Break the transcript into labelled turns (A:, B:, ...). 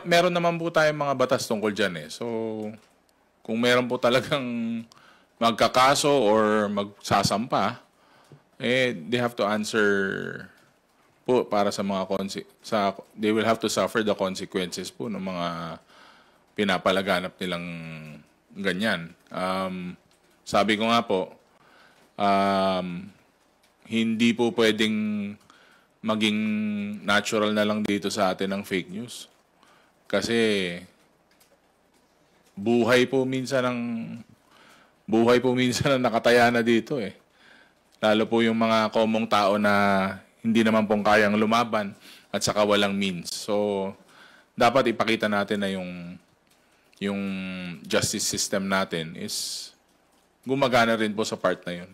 A: meron naman po tayong mga batas tungkol dyan eh. So, kung meron po talagang magkakaso or magsasampa, they have to answer po para sa mga they will have to suffer the consequences po ng mga pinapalaganap nilang ganyan. Sabi ko nga po, hindi po pwedeng maging natural na lang dito sa atin ang fake news. Kasi buhay po minsan ang nakataya na dito eh. Lalo po yung mga komong tao na hindi naman pong kayang lumaban at saka walang means. So, dapat ipakita natin na yung justice system natin is gumagana rin po sa part na yun.